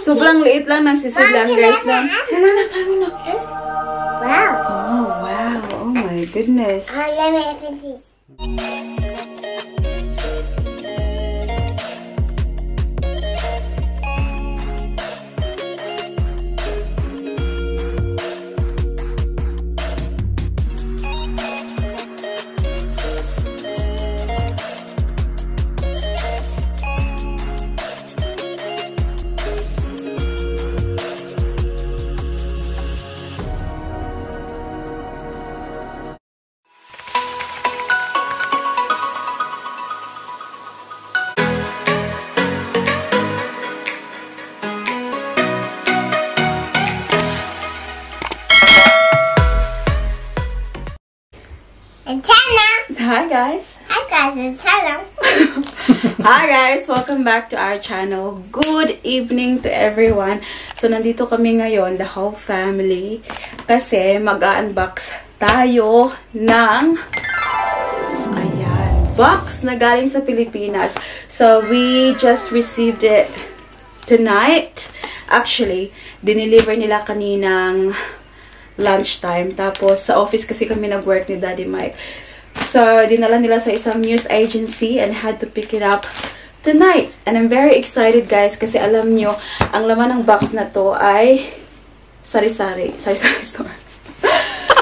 Sobrang liit lang ng sisig lang, guys. Wow. Oh, wow. Oh, my goodness. Let me open this. Hi guys! Hi guys, it's Hannah. Hi guys! Welcome back to our channel. Good evening to everyone. So, nandito kami ngayon, the whole family, kasi mag-unbox tayo ng ayan, box na galing sa Pilipinas. So, we just received it tonight. Actually, dineliver nila kaninang lunchtime. Tapos, sa office kasi kami nag-work ni Daddy Mike. So, dinala nila sa isang news agency and had to pick it up tonight. And I'm very excited, guys, kasi alam nyo, ang laman ng box na to ay sari-sari store.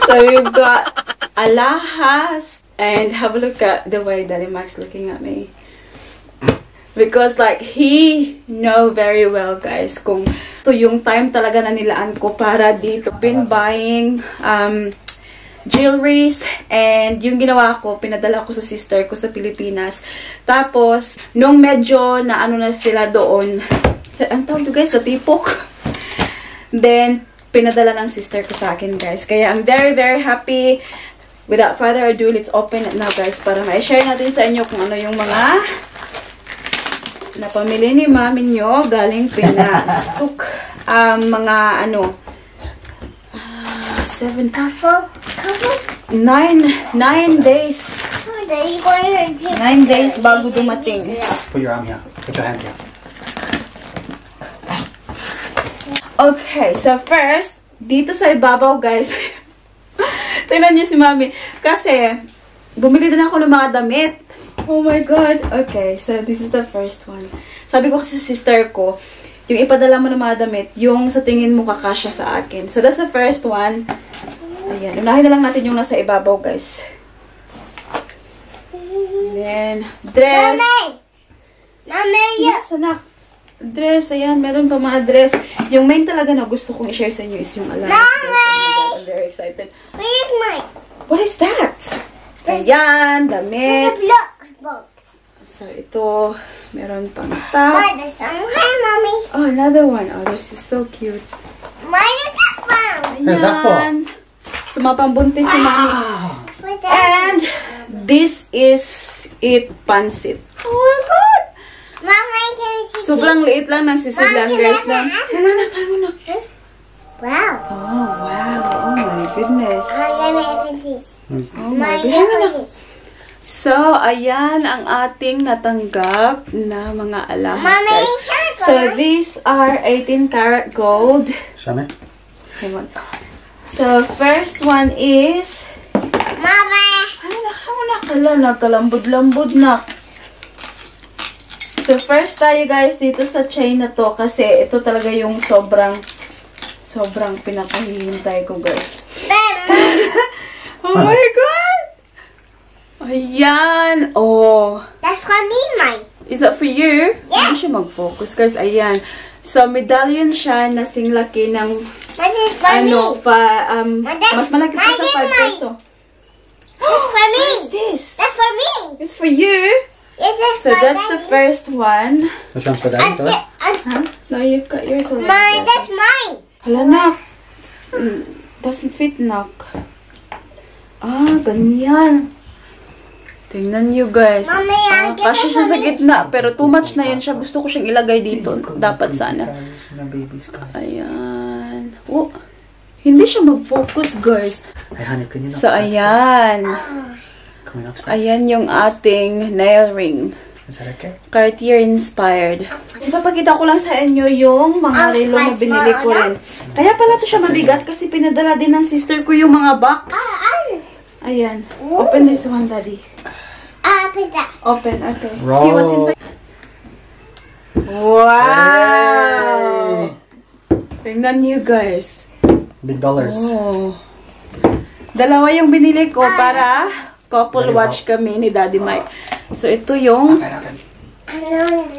So, we've got alahas, and have a look at the way Daddy Mike's looking at me. Because, like, he know very well, guys, kung ito yung time talaga na nilaan ko para dito. Been buying, jewelries, and yung ginawa ko, pinadala ko sa sister ko sa Pilipinas. Tapos, nung medyo na ano na sila doon, ang tawag to guys, sa tipok. Then, pinadala ng sister ko sa akin, guys. Kaya, I'm very, very happy. Without further ado, let's open it now, guys, para ma-share natin sa inyo kung ano yung mga napamili ni mami nyo galing Pinas. Took, mga ano, 9 days. 9 days bago dumating. Put your arm here. Put your hand here. Okay, so first, dito sa ibabaw, guys. Tingnan niyo si mami. Kasi, bumili din ako ng mga damit. Oh my God. Okay, so this is the first one. Sabi ko kasi sa sister ko, yung ipadala mo ng mga damit, yung sa tingin mo kakasya sa akin. So that's the first one. Ayan. Unahin na lang natin yung nasa ibabaw, guys. And then, dress. Mami! Yes, anak. Dress. Ayan, meron pa mga dress. Yung main talaga na gusto kong i-share sa inyo is yung alahas. I'm very excited. Where's mine? What is that? Ayan, damit. There's a block box. So, ito, meron pang top. Oh, there's some here, Mommy. Oh, another one. Oh, this is so cute. Why is that one? Where's that for? Ayan. Sumapambuntis si mami. For that. And this is it pansit. Oh my God! Mama, can you see? Sobrang liit lang ng sisig lang, guys. Wow. Oh, wow. Oh my goodness. Let me open this. Oh my goodness. So, ayan ang ating natanggap na mga alahas, Mommy, guys. sure, So, these are 18 karat gold. Show me. So, first one is... Mama. Hala, nagkalambod-lambod na. So, first tayo, guys, dito sa chain na to. Kasi, ito talaga yung sobrang pinakahihintay ko, guys. Oh my God! Ayan! Oh! That's for me, mine. Is that for you? Yeah. Hindi siya mag-focus, guys. Ayan. So, medallion siya na singlaki ng What is for ano, me? mas malaki pa sa 5 peso. That's for me. What's this? That's for me. It's for you. It is So, for that's Daddy. the first one. Which one's for Daddy? Huh? No, you've got yours already. Mine, that's mine. Hala na. Doesn't fit, knock. Ah, ganyan. Tingnan nyo, guys. Mommy, I'll give Kasi it siya for sa me. gitna, pero too much na yun siya. Gusto ko siyang ilagay dito. Dapat sana. Ayan. Oh, hindi siya mag-focus, guys. Hey, honey, can you not? So, ayan. Can we not scratch? Ayan yung ating nail ring. Is that okay? Cartier inspired. Ipapakita ko lang sa inyo yung mga relo na binili ko rin. Kaya pala to siya mabigat kasi pinadala din ng sister ko yung mga box. Ayan. Open this one, Daddy. Open that. Open, okay. Roll. See what's inside. Wow! Hey. Tingnan niyo, guys. Big dollars. Oh. Dalawa yung binili ko para couple watch kami ni Daddy Mike. So, ito yung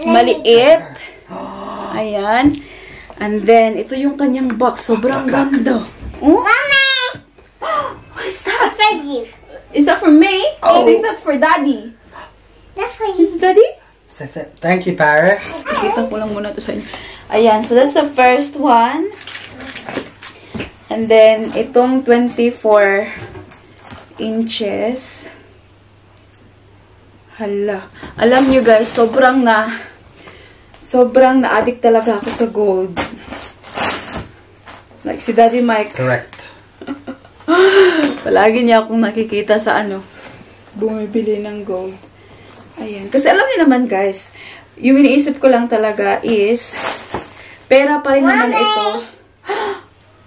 maliit. Ayan. And then, ito yung kanyang box. Sobrang ganda. Oh? Mommy! What is that? For you. Is that for me? I think that's for Daddy. That's for you. Is it Daddy? Thank you, Paris. Ikita ko lang muna to sa inyo. Ayan. So, that's the first one. And then, itong 24 inches. Hala. Alam nyo guys, sobrang na-addict talaga ako sa gold. Like si Daddy Mike. Correct. Palagi niya akong nakikita sa bumibili ng gold. Ayan. Kasi alam niyo naman guys, yung iniisip ko lang talaga is, pera pa rin naman ito.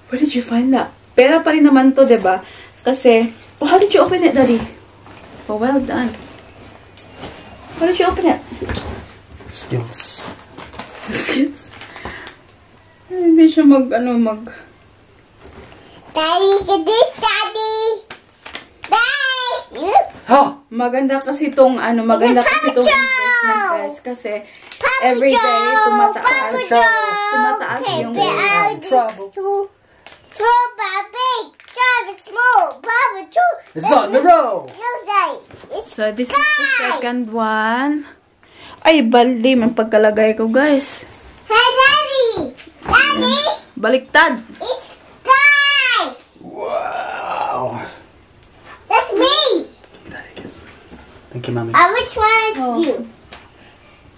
Where did you find that? Pera pa rin naman to, diba? Kasi, oh, how did you open it, Daddy? Oh, well done. How did you open it? Skills. Skills? Hindi siya Daddy, get this, Daddy. Daddy. Oh! Maganda kasi itong, investment, guys. Kasi, every day, tumataas yung Two, big, small, two. It's not in a row! So, this is the second one. Ay, bali, may pagkalagay ko, guys. Hey, Daddy! Daddy! Baliktad. It's time! Wow! That's me! Thank you, Mommy. Which one is you?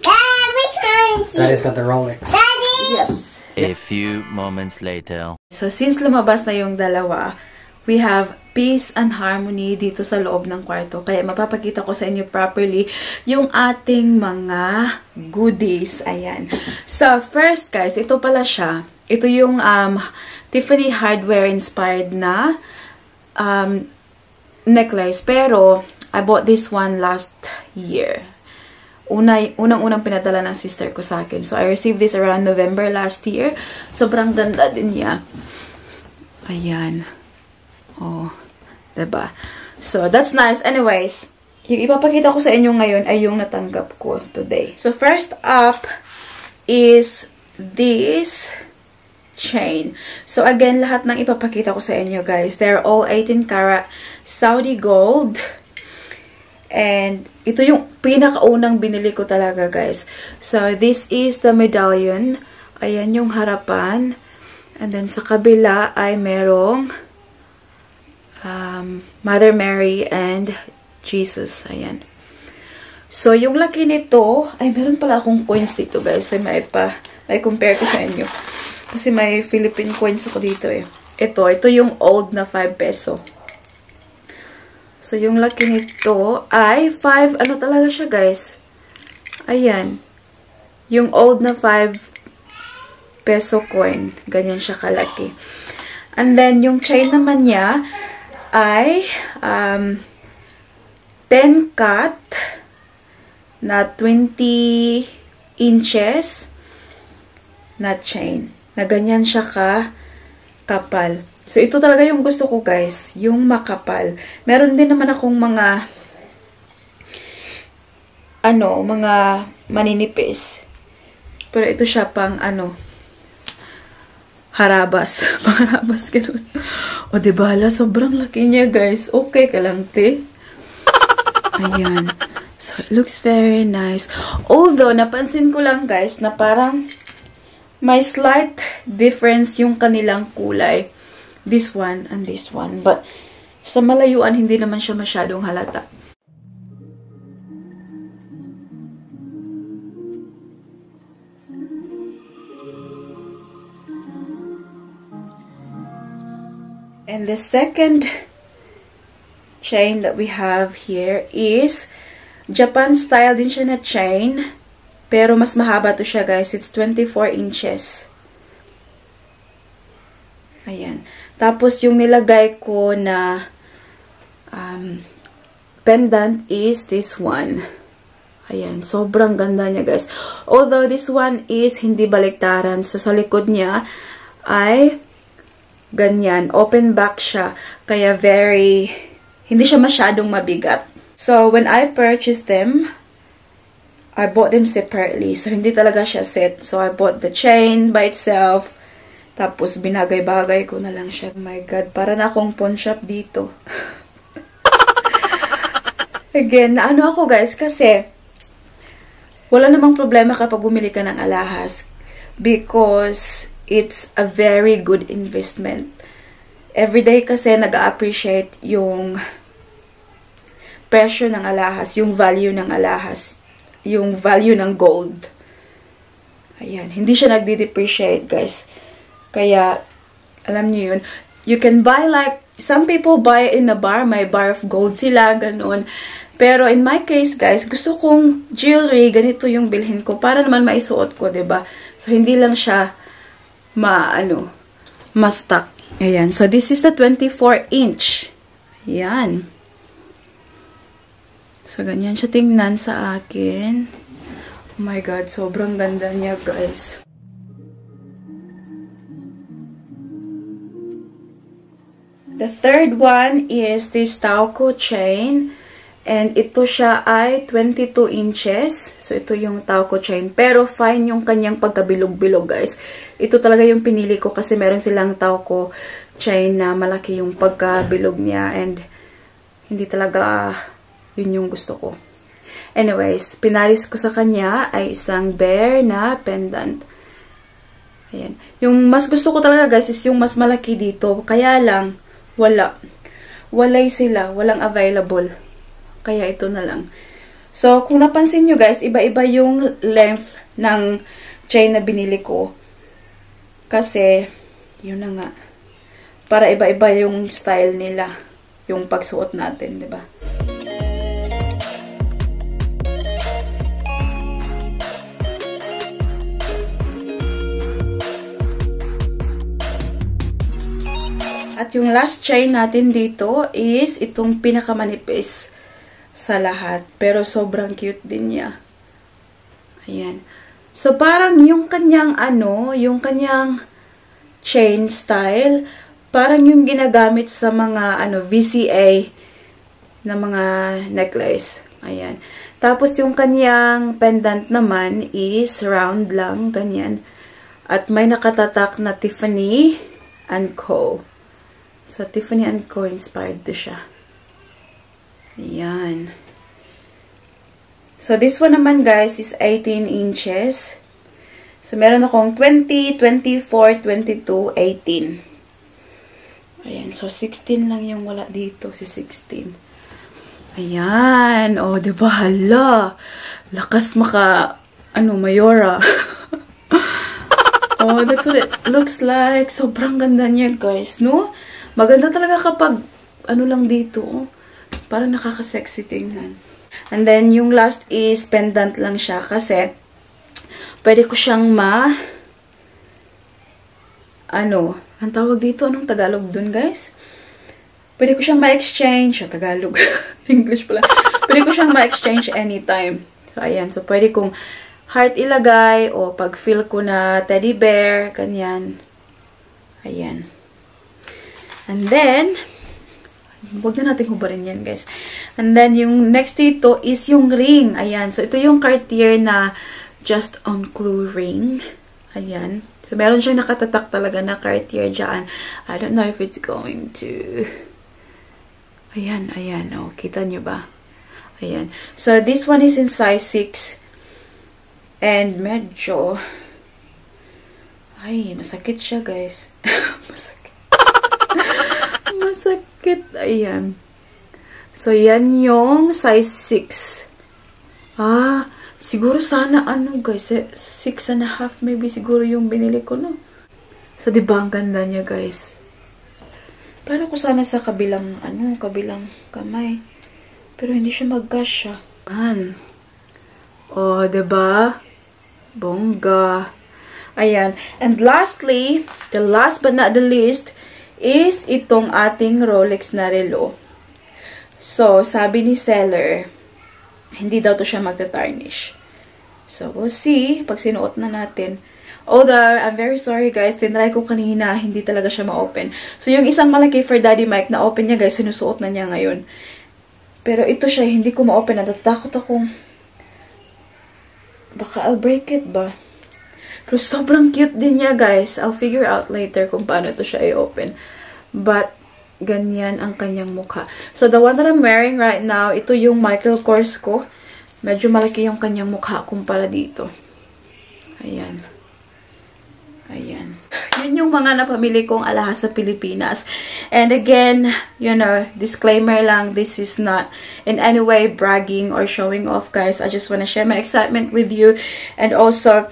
Dad, which one is you? Daddy's got the Rolex. Daddy! Yes. A few moments later. So, since lumabas na yung dalawa, we have peace and harmony dito sa loob ng kwarto. Kaya mapapakita ko sa inyo properly yung ating mga goodies. Ayan. So, first guys, ito pala siya. Ito yung Tiffany hardware inspired na necklace. Pero, I bought this one last year. Unang-unang pinadala ng sister ko sa akin. So, I received this around November last year. Sobrang ganda din niya. Ayan. Oh, diba? So, that's nice. Anyways, yung ipapakita ko sa inyo ngayon ay yung natanggap ko today. So, first up is this chain. So, again, lahat ng ipapakita ko sa inyo, guys. They're all 18 karat Saudi gold. And, ito yung pinakaunang binili ko talaga, guys. So, this is the medallion. Ayan yung harapan. And then, sa kabila ay merong Mother Mary and Jesus. Ayan. So, yung laki nito, ay meron pala akong coins dito, guys. Ay, may compare ko sa inyo. Kasi may Philippine coins ako dito, eh. Ito yung old na 5 peso. So, yung laki nito ay 5, ano talaga siya, guys? Ayan. Yung old na 5 peso coin. Ganyan siya kalaki. And then, yung chain naman niya ay 10 cut na 20 inches na chain. Na ganyan siya kapal. So, ito talaga yung gusto ko, guys. Yung makapal. Meron din naman akong mga maninipis. Pero ito siya pang, harabas. Pangharabas, gano'n. O, diba, sobrang laki niya, guys. Okay ka lang, te. Ayan. So, it looks very nice. Although, napansin ko lang, guys, na parang may slight difference yung kanilang kulay. This one and this one. But, sa malayuan, hindi naman siya masyadong halata. And the second chain that we have here is Japan style din siya na chain. Pero mas mahaba to siya, guys. It's 24 inches. Ayan. Tapos, yung nilagay ko na pendant is this one. Ayan. Sobrang ganda niya, guys. Although, this one is hindi baliktaran. So, sa likod niya ay ganyan. Open back siya. Kaya hindi siya masyadong mabigat. So, when I purchased them, I bought them separately. So, hindi talaga siya set. So, I bought the chain by itself. Tapos, binagay-bagay ko na lang siya. Oh my God, para na akong pawn shop dito. Again, ano ako guys, kasi wala namang problema kapag bumili ka ng alahas. Because it's a very good investment. Everyday kasi nag-appreciate yung presyo ng alahas, yung value ng alahas, yung value ng gold. Ayan, hindi siya nagde-depreciate, guys. Kaya, alam niyo yun, you can buy like, some people buy it in a bar, may bar of gold sila, ganun. Pero in my case, guys, gusto kong jewelry, ganito yung bilhin ko, para naman maisuot ko, diba? So, hindi lang siya ma-stuck. Ayan, so this is the 24 inch. Ayan. So, ganyan siya tingnan sa akin. Oh my God, sobrang ganda niya, guys. The third one is this Tauco chain. And ito siya ay 22 inches. So, ito yung Tauco chain. Pero, fine yung kanyang pagkabilog-bilog, guys. Ito talaga yung pinili ko kasi meron silang Tauco chain na malaki yung pagkabilog niya. And, hindi talaga yun yung gusto ko. Anyways, pinalis ko sa kanya ay isang bear na pendant. Ayan. Yung mas gusto ko talaga, guys, is yung mas malaki dito. Kaya lang, walay sila. Walang available. Kaya ito na lang. So, kung napansin nyo, guys, iba-iba yung length ng chain na binili ko. Kasi, yun na nga. Para iba-iba yung style nila. Yung pagsuot natin, diba? At yung last chain natin dito is itong pinakamanipis sa lahat. Pero sobrang cute din niya. Ayan. So, parang yung kanyang yung kanyang chain style, parang yung ginagamit sa mga VCA na mga necklace. Ayan. Tapos yung kanyang pendant naman is round lang, ganyan. At may nakatatak na Tiffany & Co. So, Tiffany & Co. inspired to siya. Ayan. So, this one naman, guys, is 18 inches. So, meron akong 20, 24, 22, 18. Ayan. So, 16 lang yung wala dito. Si 16. Ayan. O, diba? Hala. Lakas mayora. Oh, that's what it looks like. Sobrang ganda niya, guys. No? Maganda talaga kapag, lang dito. Parang nakaka-sexy tingnan. And then, yung last is pendant lang siya. Kasi, pwede ko siyang ang tawag dito? Anong Tagalog dun, guys? Pwede ko siyang ma-exchange. Tagalog. English pala. Pwede ko siyang ma-exchange anytime. So, ayan. So, pwede kong heart ilagay o pag feel ko na teddy bear. Ganyan. Ayan. And then, wag na natin hubarin yan, guys. And then, yung next dito is yung ring. Ayan. So, ito yung Cartier na just on clue ring. Ayan. So, meron siyang nakatatak talaga na Cartier dyan. I don't know if it's going to... Ayan, ayan. Oh, kita nyo ba? Ayan. So, this one is in size 6. And medyo... Ay, masakit siya, guys. Masakit. Masakit. Ayan. So, yan yung size 6. Siguro sana, guys, 6.5 maybe siguro yung binili ko, no? So, diba ang ganda niya, guys? Plano ko sana sa kabilang kamay. Pero hindi siya mag-cash siya. Oh, diba? Bongga. Ayan. And lastly, the last but not the least, is itong ating Rolex na relo. So, sabi ni seller, hindi daw to siya magta-tarnish. So, we'll see pag sinuot na natin. Although, I'm very sorry guys, tinry ko kanina, hindi talaga siya ma-open. So, yung isang malaki for Daddy Mike na open niya guys, sinusuot na niya ngayon. Pero ito siya, hindi ko ma-open. Natatakot akong baka I'll break it ba? Pero sobrang cute din niya, guys. I'll figure out later kung paano ito siya i-open. But, ganyan ang kanyang mukha. So, the one that I'm wearing right now, ito yung Michael Kors ko. Medyo malaki yung kanyang mukha kumpara dito. Ayan. Ayan. Yun yung mga napamili kong alahas sa Pilipinas. And again, you know, disclaimer lang, this is not in any way bragging or showing off, guys. I just want to share my excitement with you. And also,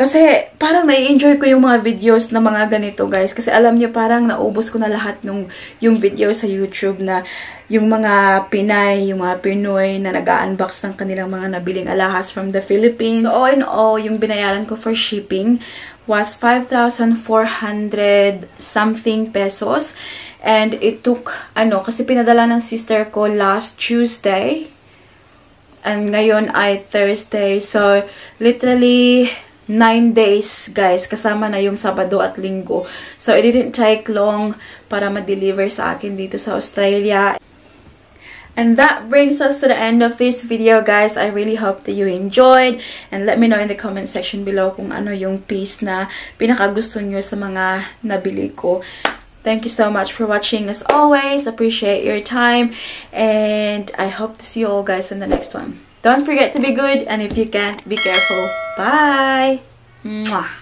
kasi parang nai-enjoy ko yung mga videos na mga ganito, guys. Kasi alam niyo, parang naubos ko na lahat yung video sa YouTube na yung mga Pinay, yung mga Pinoy na nag-unbox ng kanilang mga nabiling alahas from the Philippines. So, all in all, yung binayaran ko for shipping was 5,400 something pesos. And it took, kasi pinadala ng sister ko last Tuesday. And ngayon ay Thursday. So, literally 9 days, guys, kasama na yung Sabado at Linggo. So, it didn't take long para ma-deliver sa akin dito sa Australia. And that brings us to the end of this video, guys. I really hope that you enjoyed. And let me know in the comment section below kung ano yung piece na pinakagusto nyo sa mga nabili ko. Thank you so much for watching as always. Appreciate your time. And I hope to see you all, guys, in the next one. Don't forget to be good, and if you can't, be careful. Bye! Mwah!